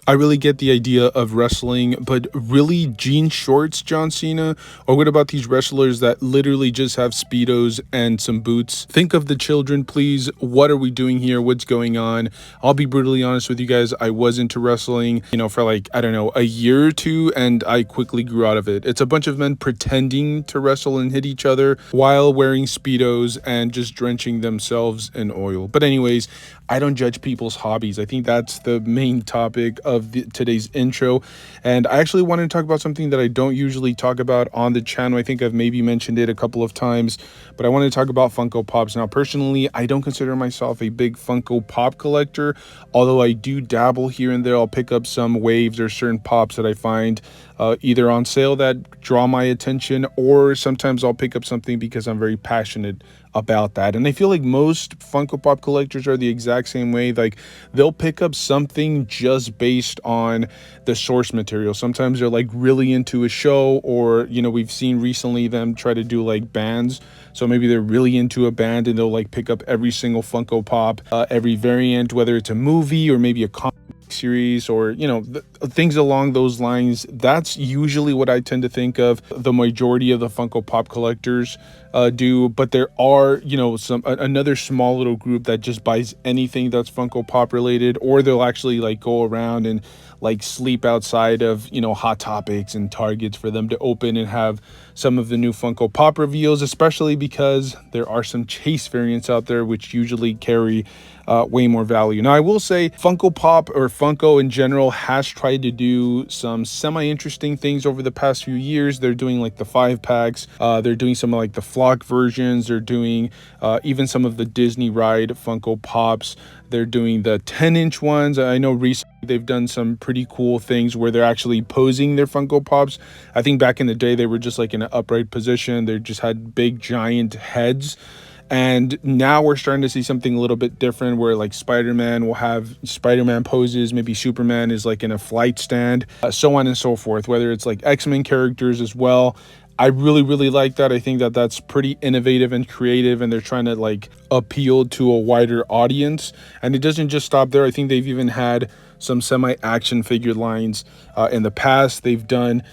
I really get the idea of wrestling, but really jean shorts, John Cena? Or what about these wrestlers that literally just have Speedos and some boots? Think of the children, please. What are we doing here? What's going on? I'll be brutally honest with you guys. I was into wrestling, for like, I don't know, a year or two, and I quickly grew out of it. It's a bunch of men pretending to wrestle and hit each other while wearing Speedos and just drenching themselves in oil. But anyways, I don't judge people's hobbies. I think that's the main topic of today's intro. And I actually wanted to talk about something that I don't usually talk about on the channel. I think I've maybe mentioned it a couple of times, but I wanted to talk about Funko Pops. Now, personally, I don't consider myself a big Funko Pop collector, although I do dabble here and there. I'll pick up some waves or certain pops that I find either on sale that draw my attention, or sometimes I'll pick up something because I'm very passionate about that. And I feel like most Funko Pop collectors are the exact same way. Like, they'll pick up something just based on the source material. Sometimes they're like really into a show, or we've seen recently them try to do like bands. So maybe they're really into a band and they'll like pick up every single Funko Pop, every variant, whether it's a movie or maybe a comic series, or things along those lines. That's usually what I tend to think of the majority of the Funko Pop collectors do. But there are another small little group that just buys anything that's Funko Pop related, or they'll actually like go around and like sleep outside of Hot Topics and Targets for them to open and have some of the new Funko Pop reveals, especially because there are some chase variants out there which usually carry way more value. Now, I will say Funko Pop, or Funko in general, has tried to do some semi-interesting things over the past few years. They're doing like the 5-packs. They're doing some like the flock versions. They're doing even some of the Disney ride Funko Pops. They're doing the 10-inch ones. I know recently they've done some pretty cool things where they're actually posing their Funko Pops. I think back in the day, they were just like in an upright position. They just had big giant heads. And now we're starting to see something a little bit different, where like Spider-Man will have Spider-Man poses, maybe Superman is like in a flight stand, so on and so forth, whether it's like X-Men characters as well. I really like that. I think that that's pretty innovative and creative, and they're trying to like appeal to a wider audience. And it doesn't just stop there. I think they've even had some semi-action figure lines in the past. They've done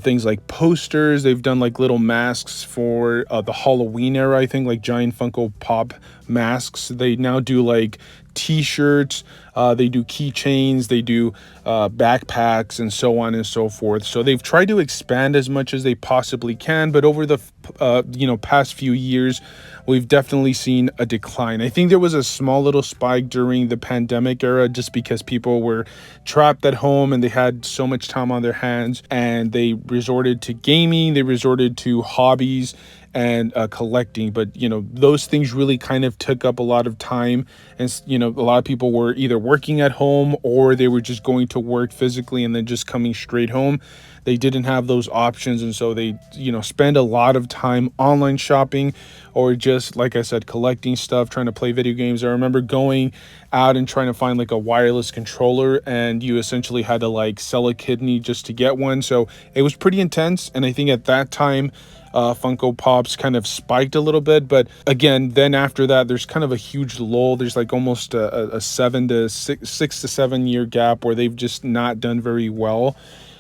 things like posters. They've done like little masks for the Halloween era, I think, like giant Funko Pop masks. They now do like t-shirts, they do keychains, they do backpacks, and so on and so forth. So they've tried to expand as much as they possibly can, but over the past few years, we've definitely seen a decline. I think there was a small little spike during the pandemic era, just because people were trapped at home and they had so much time on their hands, and they resorted to gaming, they resorted to hobbies and collecting. But those things really kind of took up a lot of time, and a lot of people were either working at home, or they were just going to work physically and then just coming straight home. They didn't have those options, and so they spend a lot of time online shopping, or just, like I said, collecting stuff, trying to play video games. I remember going out and trying to find like a wireless controller, and you essentially had to like sell a kidney just to get one. So it was pretty intense, and I think at that time Funko Pops kind of spiked a little bit. But again, then after that, there's kind of a huge lull. There's like almost a 6 to 7 year gap where they've just not done very well.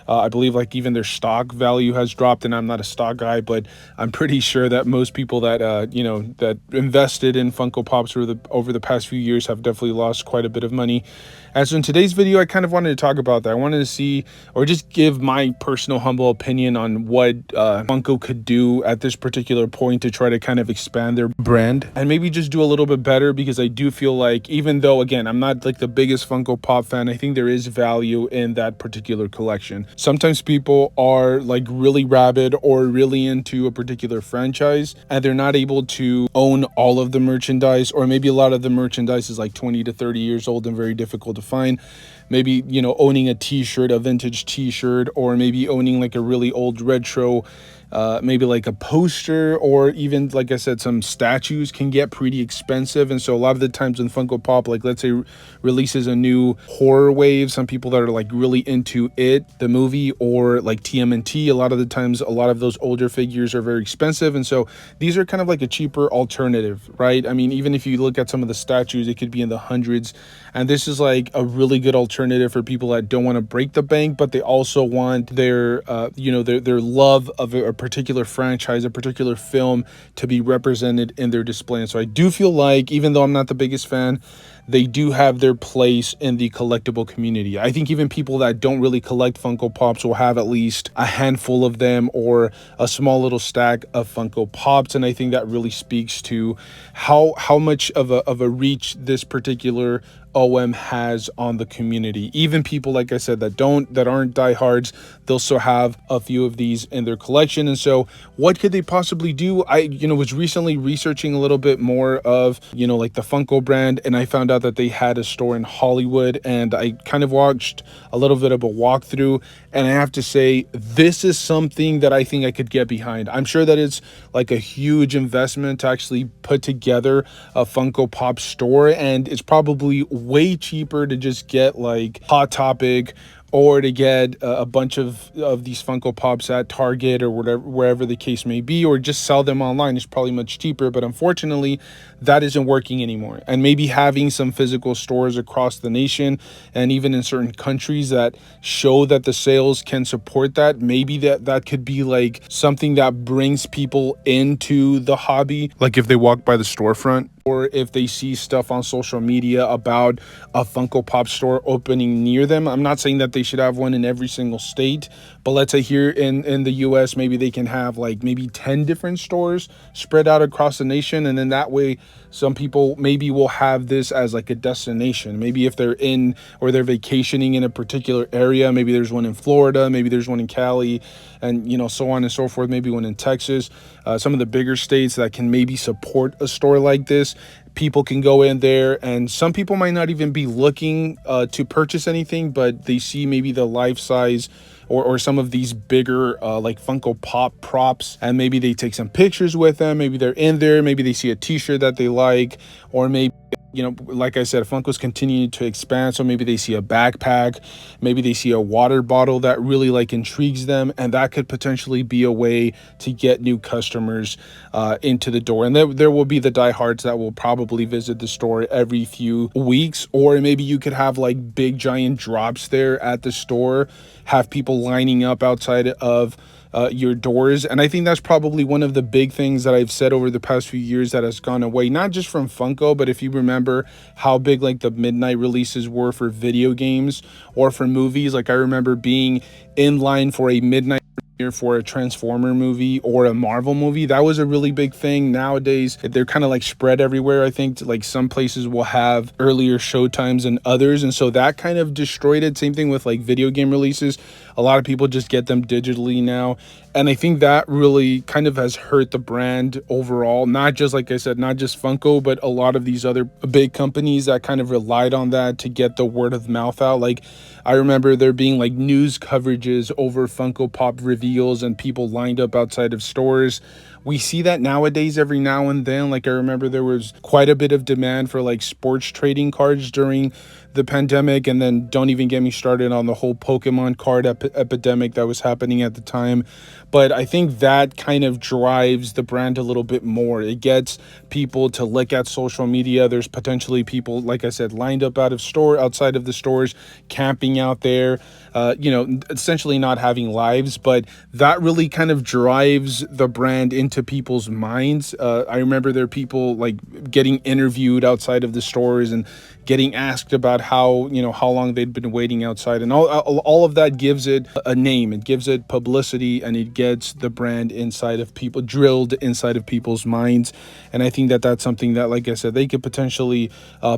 I believe like even their stock value has dropped, and I'm not a stock guy, but I'm pretty sure that most people that that invested in Funko Pops over the past few years have definitely lost quite a bit of money. And so in today's video, I kind of wanted to talk about that. I wanted to see, or just give my personal humble opinion on what Funko could do at this particular point to try to kind of expand their brand and maybe just do a little bit better, because I do feel like, even though, again, I'm not like the biggest Funko Pop fan, I think there is value in that particular collection. Sometimes people are like really rabid or really into a particular franchise, and they're not able to own all of the merchandise, or maybe a lot of the merchandise is like 20 to 30 years old and very difficult to find. Maybe owning a t-shirt, a vintage t-shirt, or maybe owning like a really old retro maybe like a poster, or even, like I said, some statues can get pretty expensive. And so a lot of the times when Funko Pop, like let's say, releases a new horror wave, some people that are like really into it, the movie, or like TMNT, a lot of the times a lot of those older figures are very expensive. And so these are kind of like a cheaper alternative, right? I mean, even if you look at some of the statues, it could be in the hundreds. And this is like a really good alternative for people that don't want to break the bank, but they also want their, their love of a particular franchise, a particular film, to be represented in their display. And so I do feel like, even though I'm not the biggest fan, they do have their place in the collectible community. I think even people that don't really collect Funko Pops will have at least a handful of them, or a small little stack of Funko Pops. And I think that really speaks to how much of a reach this particular OM has on the community. Even people, like I said, that aren't diehards, they'll still have a few of these in their collection. And so what could they possibly do? I was recently researching a little bit more of like the Funko brand, and I found out that they had a store in Hollywood, and I kind of watched a little bit of a walkthrough, and I have to say, this is something that I think I could get behind. I'm sure that it's like a huge investment to actually put together a Funko Pop store, and it's probably way cheaper to just get like Hot Topic, or to get a bunch of these Funko Pops at Target or whatever, wherever the case may be, or just sell them online is probably much cheaper. But unfortunately, that isn't working anymore. And maybe having some physical stores across the nation, and even in certain countries, that show that the sales can support that, maybe that could be like something that brings people into the hobby. Like if they walk by the storefront, or if they see stuff on social media about a Funko Pop store opening near them. I'm not saying that they should have one in every single state, but let's say here in the US, maybe they can have like maybe 10 different stores spread out across the nation. And then that way, some people maybe will have this as like a destination. Maybe if they're in, or they're vacationing in a particular area, maybe there's one in Florida, maybe there's one in Cali, and so on and so forth, maybe one in Texas. Some of the bigger states that can maybe support a store like this, people can go in there, and some people might not even be looking to purchase anything, but they see maybe the life size or some of these bigger like Funko Pop props, and maybe they take some pictures with them. Maybe they're in there, maybe they see a t-shirt that they like, or maybe like I said, Funko's continuing to expand, so maybe they see a backpack, maybe they see a water bottle that really like intrigues them, and that could potentially be a way to get new customers into the door. And there will be the diehards that will probably visit the store every few weeks, or maybe you could have like big giant drops there at the store, have people lining up outside of your doors. And I think that's probably one of the big things that I've said over the past few years that has gone away, not just from Funko, but if you remember how big like the midnight releases were for video games or for movies. Like I remember being in line for a midnight premiere for a Transformer movie or a Marvel movie. That was a really big thing. Nowadays they're kind of like spread everywhere. I think like some places will have earlier show times than others, and so that kind of destroyed it. Same thing with like video game releases. A lot of people just get them digitally now, and I think that really kind of has hurt the brand overall. Not just, like I said, not just Funko, but a lot of these other big companies that kind of relied on that to get the word of mouth out. Like I remember there being like news coverages over Funko Pop reveals, and people lined up outside of stores. We see that nowadays every now and then. Like I remember there was quite a bit of demand for like sports trading cards during the pandemic, and then don't even get me started on the whole Pokemon card epidemic that was happening at the time. But I think that kind of drives the brand a little bit more. It gets people to look at social media. There's potentially people, like I said, lined up outside of the stores, camping out there, essentially not having lives. But that really kind of drives the brand into people's minds. I remember there are people like getting interviewed outside of the stores and getting asked about how long they'd been waiting outside, and all of that gives it a name, it gives it publicity, and it gets the brand drilled inside of people's minds. And I think that that's something that, like I said, they could potentially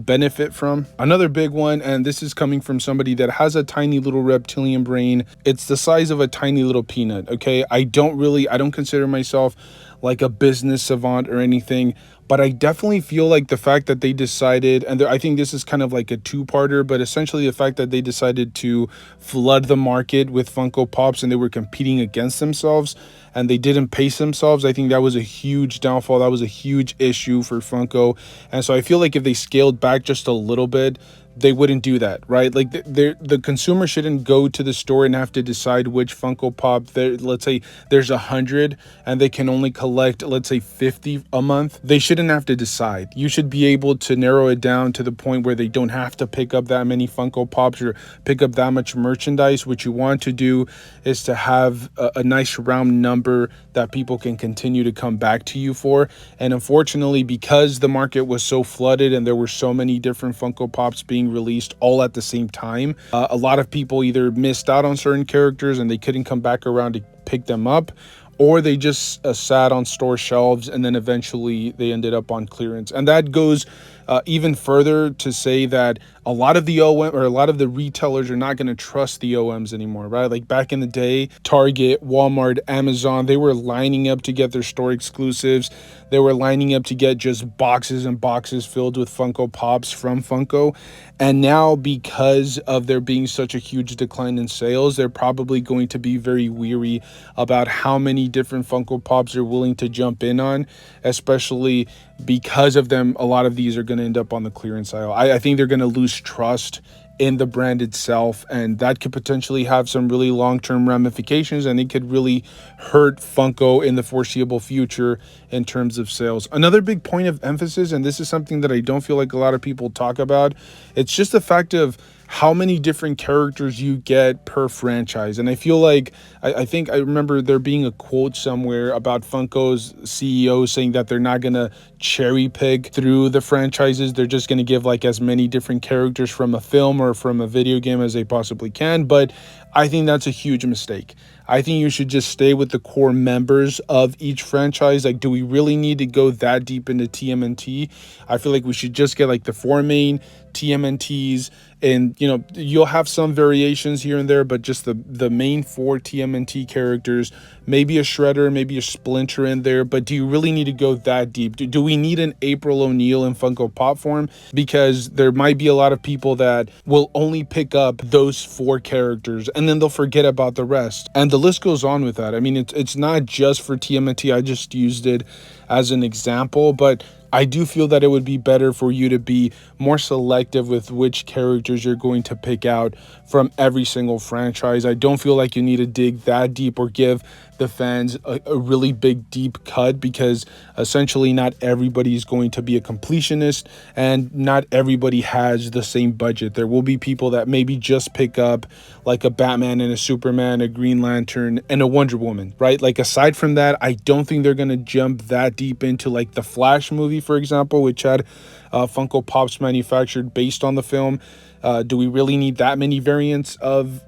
benefit from. Another big one, and this is coming from somebody that has a tiny little reptilian brain. It's the size of a tiny little peanut. Okay, I don't consider myself like a business savant or anything, but I definitely feel like the fact that they decided, and I think this is kind of like a two-parter, but essentially the fact that they decided to flood the market with Funko Pops and they were competing against themselves and they didn't pace themselves. I think that was a huge downfall. That was a huge issue for Funko. And so I feel like if they scaled back just a little bit, they wouldn't do that, right? Like the consumer shouldn't go to the store and have to decide which Funko Pop. Let's say there's 100 and they can only collect, let's say 50 a month. They shouldn't have to decide. You should be able to narrow it down to the point where they don't have to pick up that many Funko Pops or pick up that much merchandise. What you want to do is to have a nice round number that people can continue to come back to you for. And unfortunately, because the market was so flooded and there were so many different Funko Pops being released all at the same time, a lot of people either missed out on certain characters and they couldn't come back around to pick them up, or they just sat on store shelves and then eventually they ended up on clearance. And that goes even further to say that a lot of the OM or a lot of the retailers are not going to trust the OMs anymore, right? Like back in the day, Target, Walmart, Amazon, they were lining up to get their store exclusives. They were lining up to get just boxes and boxes filled with Funko Pops from Funko. And now, because of there being such a huge decline in sales, they're probably going to be very weary about how many different Funko Pops they're willing to jump in on, especially because of them. A lot of these are going to end up on the clearance aisle. I think they're going to lose trust in the brand itself, and that could potentially have some really long-term ramifications, and it could really hurt Funko in the foreseeable future in terms of sales. Another big point of emphasis, and this is something that I don't feel like a lot of people talk about, it's just the fact of how many different characters you get per franchise. And I feel like I think I remember there being a quote somewhere about Funko's CEO saying that they're not gonna cherry pick through the franchises. They're just gonna give like as many different characters from a film or from a video game as they possibly can. But I think that's a huge mistake. I think you should just stay with the core members of each franchise. Like, do we really need to go that deep into TMNT? I feel like we should just get like the 4 main TMNTs, and you'll have some variations here and there, but just the main 4 TMNT characters, maybe a Shredder, maybe a Splinter in there. But do you really need to go that deep? Do we need an April O'Neil in Funko Pop form? Because there might be a lot of people that will only pick up those 4 characters and then they'll forget about the rest, and the list goes on with that. I mean, it's not just for TMNT. I just used it as an example, but I do feel that it would be better for you to be more selective with which characters you're going to pick out from every single franchise. I don't feel like you need to dig that deep or give the fans a really big deep cut, because essentially not everybody is going to be a completionist and not everybody has the same budget. There will be people that maybe just pick up like a Batman and a Superman, a Green Lantern, and a Wonder Woman, right? Like aside from that, I don't think they're going to jump that deep into like the Flash movie, for example, which had Funko Pops manufactured based on the film. Do we really need that many variants of,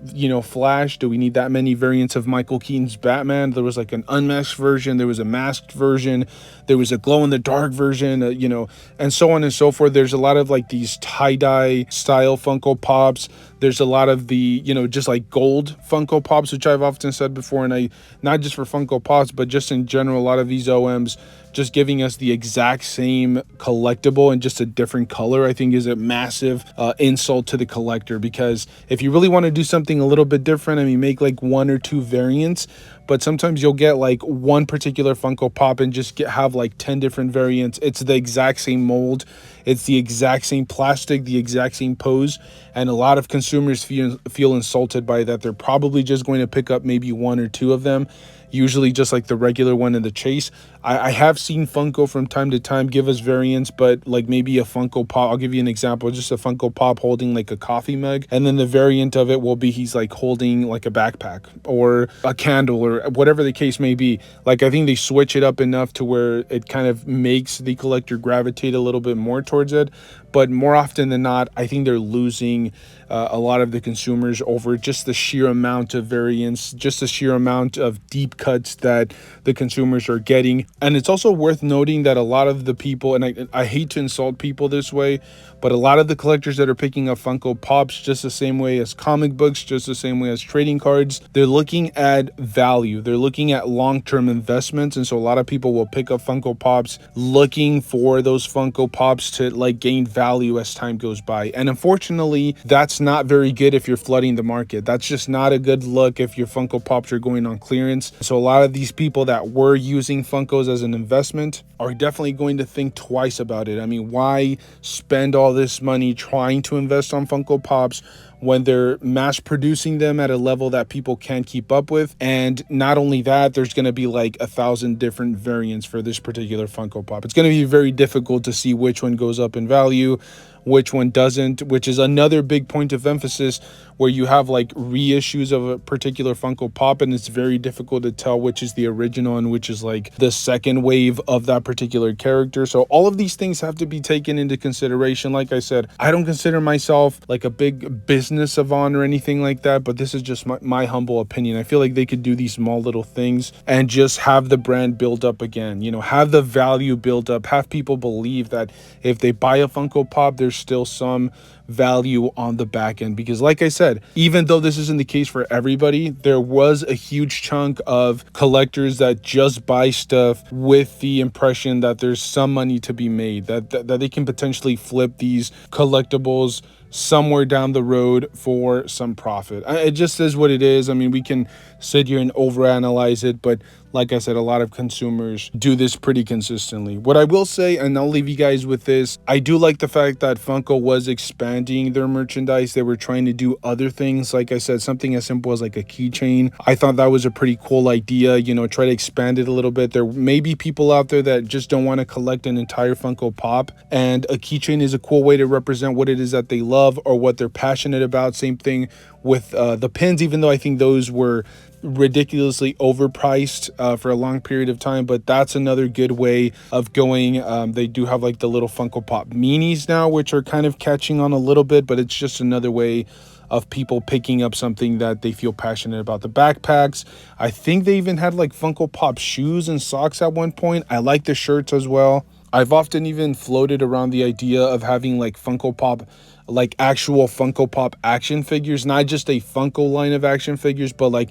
Flash? Do we need that many variants of Michael Keaton's Batman? There was like an unmasked version. There was a masked version. There was a glow-in-the-dark version, and so on and so forth. There's a lot of like these tie-dye style Funko Pops. There's a lot of the, just like gold Funko Pops, which I've often said before, and not just for Funko Pops, but just in general, a lot of these OMs just giving us the exact same collectible in just a different color, I think is a massive insult to the collector. Because if you really want to do something a little bit different, I mean, make like 1 or 2 variants, but sometimes you'll get like one particular Funko Pop and just have like 10 different variants. It's the exact same mold. It's the exact same plastic, the exact same pose. And a lot of consumers feel insulted by that. They're probably just going to pick up maybe 1 or 2 of them, usually just like the regular one in the chase. I have seen Funko from time to time give us variants, but like maybe a Funko Pop, I'll give you an example, just a Funko Pop holding like a coffee mug, and then the variant of it will be he's like holding like a backpack or a candle or whatever the case may be. Like, I think they switch it up enough to where it kind of makes the collector gravitate a little bit more towards it. but more often than not, I think they're losing a lot of the consumers over just the sheer amount of variance, just the sheer amount of deep cuts that the consumers are getting. And it's also worth noting that a lot of the people, and I hate to insult people this way, but a lot of the collectors that are picking up Funko Pops just the same way as comic books, just the same way as trading cards, they're looking at value. They're looking at long-term investments. And so a lot of people will pick up Funko Pops looking for those Funko Pops to like gain value as time goes by. And unfortunately, that's not very good if you're flooding the market. That's just not a good look if your Funko Pops are going on clearance. So a lot of these people that were using Funkos as an investment are definitely going to think twice about it. I mean, why spend all this money trying to invest on Funko Pops when they're mass producing them at a level that people can't keep up with? And not only that, there's going to be like 1,000 different variants for this particular Funko Pop. It's going to be very difficult to see which one goes up in value, which one doesn't, which is another big point of emphasis, where you have like reissues of a particular Funko Pop and it's very difficult to tell which is the original and which is like the second wave of that particular character. So all of these things have to be taken into consideration. Like I said, I don't consider myself like a big business savant or anything like that, but this is just my humble opinion. I feel like they could do these small little things and just have the brand build up again, you know, have the value build up, have people believe that if they buy a Funko Pop, there's still some value on the back end. Because like I said, even though this isn't the case for everybody, there was a huge chunk of collectors that just buy stuff with the impression that there's some money to be made, that they can potentially flip these collectibles somewhere down the road for some profit. It just is what it is. I mean, we can sit here and overanalyze it, but like I said, a lot of consumers do this pretty consistently. What I will say, and I'll leave you guys with this, I do like the fact that Funko was expanding their merchandise. They were trying to do other things. Like I said, something as simple as like a keychain. I thought that was a pretty cool idea, you know, try to expand it a little bit. There may be people out there that just don't want to collect an entire Funko Pop, and a keychain is a cool way to represent what it is that they love or what they're passionate about. Same thing with the pins, even though I think those were ridiculously overpriced for a long period of time, but that's another good way of going. They do have like the little Funko Pop minis now, which are kind of catching on a little bit, but it's just another way of people picking up something that they feel passionate about. The backpacks, I think they even had like Funko Pop shoes and socks at one point. I like the shirts as well. I've often even floated around the idea of having like Funko Pop, like actual Funko Pop action figures, not just a Funko line of action figures, but like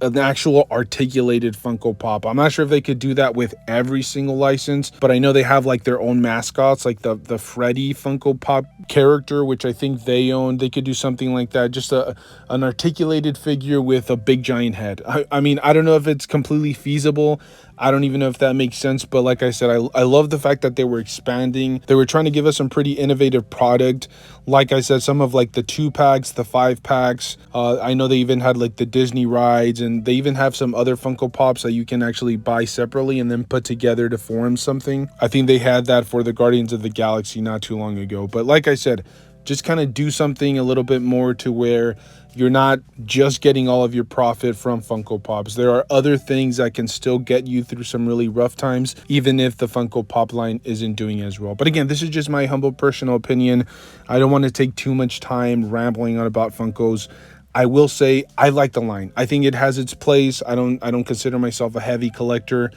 an actual articulated Funko Pop. I'm not sure if they could do that with every single license, but I know they have like their own mascots, like the Freddy Funko Pop character, which I think they own. They could do something like that, just an articulated figure with a big giant head. I mean, I don't know if it's completely feasible. I don't even know if that makes sense, but like I said, I love the fact that they were expanding. They were trying to give us some pretty innovative product. Like I said, some of like the 2-packs, the 5-packs. I know they even had like the Disney rides, and they even have some other Funko Pops that you can actually buy separately and then put together to form something. I think they had that for the Guardians of the Galaxy not too long ago. But like I said, just kind of do something a little bit more to where you're not just getting all of your profit from Funko Pops. There are other things that can still get you through some really rough times, even if the Funko Pop line isn't doing as well. But again, this is just my humble personal opinion. I don't want to take too much time rambling on about Funkos. I will say I like the line. I think it has its place. I don't consider myself a heavy collector.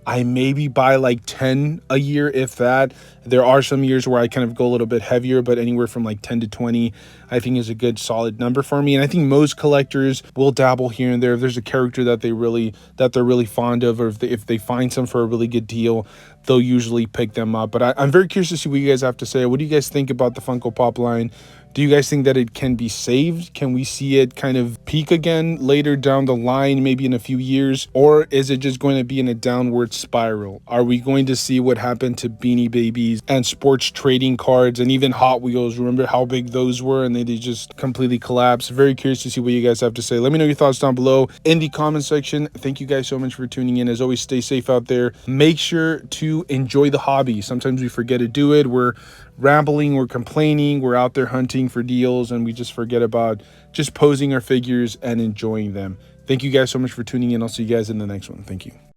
I maybe buy like 10 a year, if that. There are some years where I kind of go a little bit heavier, but anywhere from like 10 to 20, I think is a good solid number for me. And I think most collectors will dabble here and there. If there's a character that they're really fond of, or if they find some for a really good deal, they'll usually pick them up. But I'm very curious to see what you guys have to say. What do you guys think about the Funko Pop line? Do you guys think that it can be saved? Can we see it kind of peak again later down the line, maybe in a few years? Or is it just going to be in a downward spiral? Are we going to see what happened to Beanie Babies and sports trading cards and even Hot Wheels? Remember how big those were, and they just completely collapsed? Very curious to see what you guys have to say. Let me know your thoughts down below in the comment section. Thank you guys so much for tuning in. As always, stay safe out there. Make sure to enjoy the hobby. Sometimes we forget to do it. We're rambling, we're complaining, we're out there hunting for deals, and we just forget about just posing our figures and enjoying them. Thank you guys so much for tuning in. I'll see you guys in the next one. Thank you.